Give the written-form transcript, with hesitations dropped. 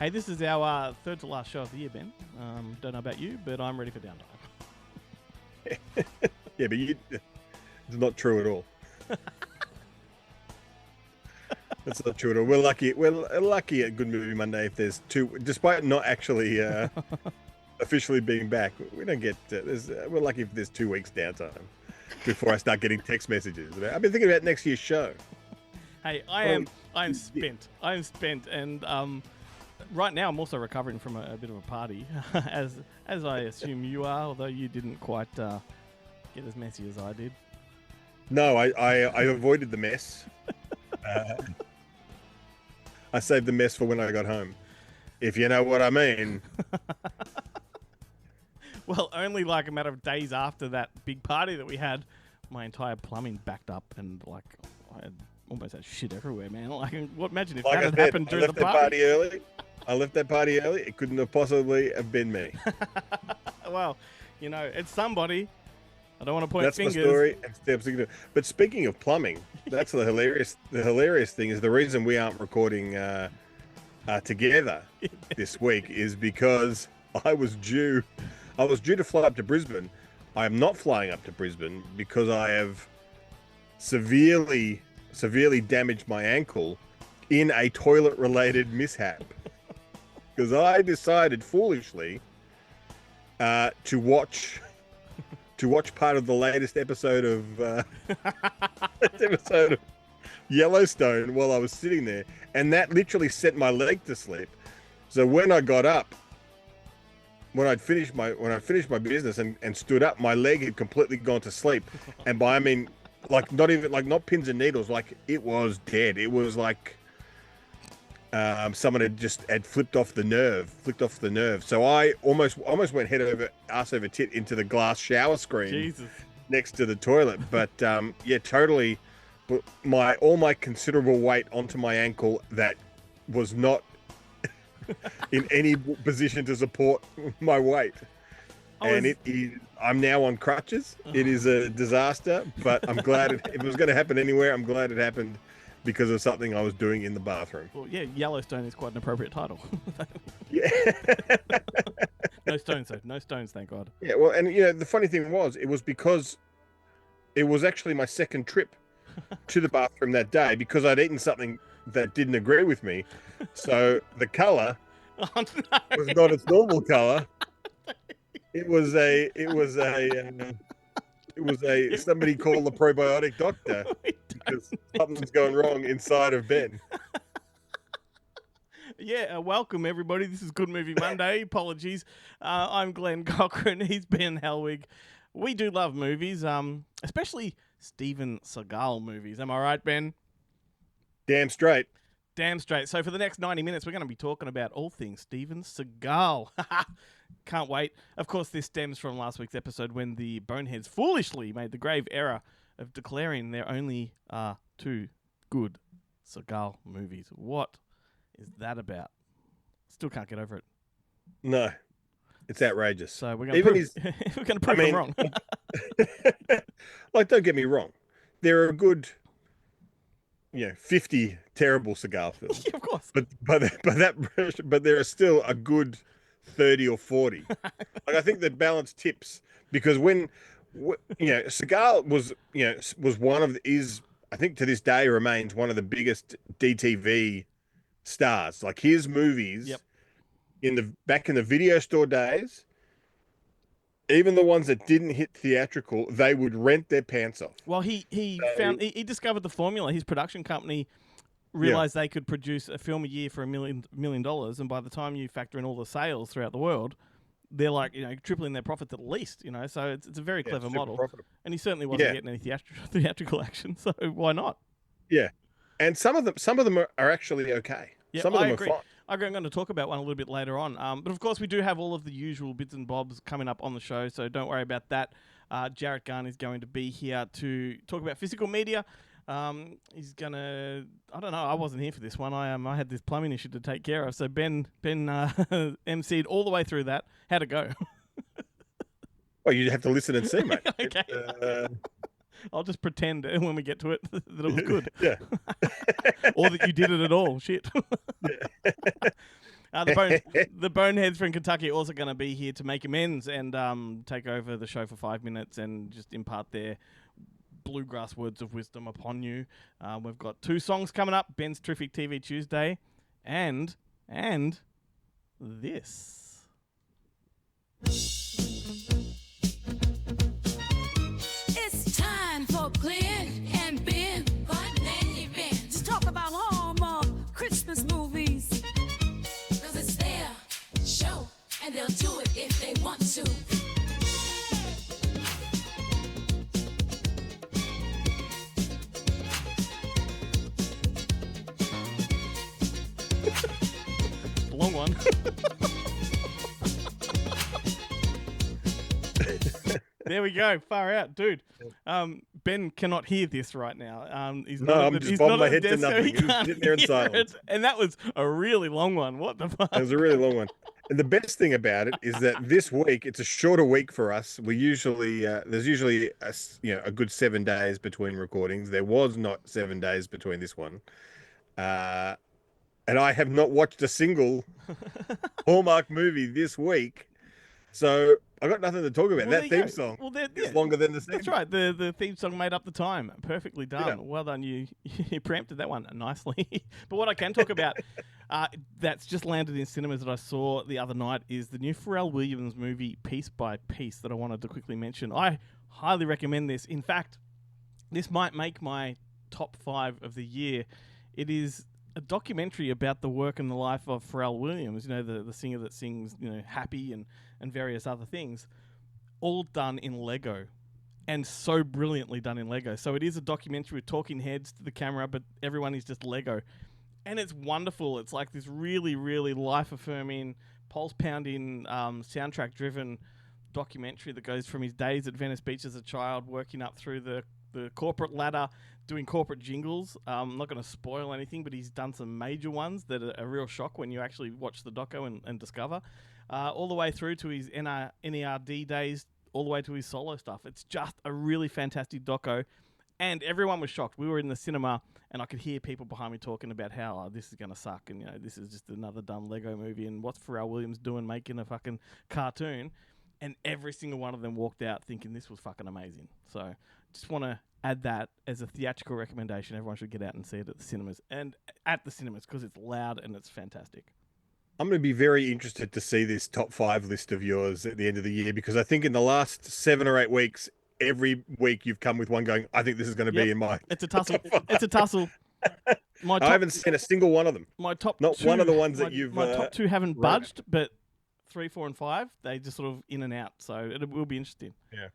Hey, this is our third to last show of the year, Ben. Don't know about you, but I'm ready for downtime. Yeah, but it's not true at all. That's not true at all. We're lucky. We're lucky at Good Movie Monday if there's two, despite not actually officially being back. We don't get. We're lucky if there's 2 weeks downtime before I start getting text messages. I've been thinking about next year's show. Hey, I'm spent. I'm spent, and right now I'm also recovering from a bit of a party, as I assume you are, although you didn't quite get as messy as I did. No, I avoided the mess. I saved the mess for when I got home, if you know what I mean. Well, only like a matter of days after that big party that we had, my entire plumbing backed up, and like I almost had shit everywhere, man. Like, imagine if Like that had happened during the party. I left that party early. It couldn't have possibly have been me. Well, you know, it's somebody. I don't want to point That's fingers. my story. But speaking of plumbing, that's the hilarious. The hilarious thing is the reason we aren't recording together this week is because I was due to fly up to Brisbane. I am not flying up to Brisbane because I have severely damaged my ankle in a toilet-related mishap. Because I decided foolishly to watch part of the latest episode of Yellowstone while I was sitting there, and that literally set my leg to sleep. So when I got up, when I finished my business and stood up, my leg had completely gone to sleep, and by I mean like not pins and needles, like it was dead. It was like someone had flicked off the nerve. So I almost went ass over tit into the glass shower screen. Jesus. Next to the toilet. But yeah, totally put all my considerable weight onto my ankle that was not in any position to support my weight. I'm now on crutches. It is a disaster, but I'm glad if it was going to happen anywhere, I'm glad it happened because of something I was doing in the bathroom. Well, yeah, Yellowstone is quite an appropriate title. Yeah. No stones, though. No stones, thank God. Yeah, well, and you know, the funny thing was, it was because it was actually my second trip to the bathroom that day because I'd eaten something that didn't agree with me. So the color was not its normal color. It was somebody called the probiotic doctor because something's going wrong inside of Ben. Yeah, welcome everybody. This is Good Movie Monday. Apologies. I'm Glenn Cochran. He's Ben Helwig. We do love movies, especially Steven Seagal movies. Am I right, Ben? Damn straight. Damn straight. So for the next 90 minutes, we're going to be talking about all things Steven Seagal. Can't wait. Of course, this stems from last week's episode when the boneheads foolishly made the grave error of declaring there only are 2 good Seagal movies. What is that about? Still can't get over it. No, it's outrageous. So we're going to prove them wrong. Like, don't get me wrong. There are a good, 50 terrible Seagal films. Yeah, of course. But there are still a good 30 or 40. Like, I think the balance tips because when Seagal was I think to this day remains one of the biggest DTV stars. Like his movies, Yep. back in the video store days, even the ones that didn't hit theatrical, they would rent their pants off. Well, he discovered the formula. His production company realized they could produce a film a year for $1 million, and by the time you factor in all the sales throughout the world, they're like tripling their profits at least. So it's a very clever model, profitable. And he certainly wasn't getting any theatrical action. So why not? Yeah, and some of them are actually okay. Yeah, some of them I agree. are fine. I'm going to talk about one a little bit later on. But of course, we do have all of the usual bits and bobs coming up on the show, so don't worry about that. Jarrett Garn is going to be here to talk about physical media. He's going to... I don't know, I wasn't here for this one. I had this plumbing issue to take care of, so Ben MC'd all the way through that. How'd it go? Well, you have to listen and see, mate. Okay. I'll just pretend when we get to it that it was good. Yeah. Or that you did it at all. Shit. The Boneheads from Kentucky are also going to be here to make amends and take over the show for 5 minutes and just impart their bluegrass words of wisdom upon you. We've got 2 songs coming up: Ben's Terrific TV Tuesday, and this. It's time for Glenn and Ben. Just talk about Hallmark Christmas movies. 'Cause it's their show, and they'll do it if they want to. Long one. There we go. Far out, dude. Ben cannot hear this right now. I'm just bobbing my head to nothing. He was sitting there in silence. And that was a really long one. What the fuck? It was a really long one. And the best thing about it is that this week it's a shorter week for us. We usually there's usually a good 7 days between recordings. There was not 7 days between this one, and I have not watched a single Hallmark movie this week, so I got nothing to talk about. That theme song is longer than the theme. That's right. The theme song made up the time. Perfectly done. Yeah. Well done. You preempted that one nicely. But what I can talk about that's just landed in cinemas that I saw the other night is the new Pharrell Williams movie Piece by Piece that I wanted to quickly mention. I highly recommend this. In fact, this might make my top 5 of the year. It is a documentary about the work and the life of Pharrell Williams, the singer that sings, Happy and various other things, all done in Lego, and so brilliantly done in Lego. So it is a documentary with talking heads to the camera, but everyone is just Lego. And it's wonderful. It's like this really, really life-affirming, pulse-pounding, soundtrack-driven documentary that goes from his days at Venice Beach as a child, working up through the corporate ladder, doing corporate jingles. I'm not going to spoil anything, but he's done some major ones that are a real shock when you actually watch the doco and discover. All the way through to his NERD days, all the way to his solo stuff. It's just a really fantastic doco, and everyone was shocked. We were in the cinema, and I could hear people behind me talking about how this is going to suck, and this is just another dumb Lego movie, and what's Pharrell Williams doing making a fucking cartoon? And every single one of them walked out thinking this was fucking amazing. So just want to add that as a theatrical recommendation. Everyone should get out and see it at the cinemas, because it's loud and it's fantastic. I'm going to be very interested to see this top 5 list of yours at the end of the year, because I think in the last 7 or 8 weeks, every week you've come with one going, I think this is going to be in my... It's a tussle. It's a tussle. I haven't seen a single one of them. My top Not two, one of the ones that you've... My top 2 haven't budged, but 3, 4, and 5, they just sort of in and out. So it will be interesting. Yeah.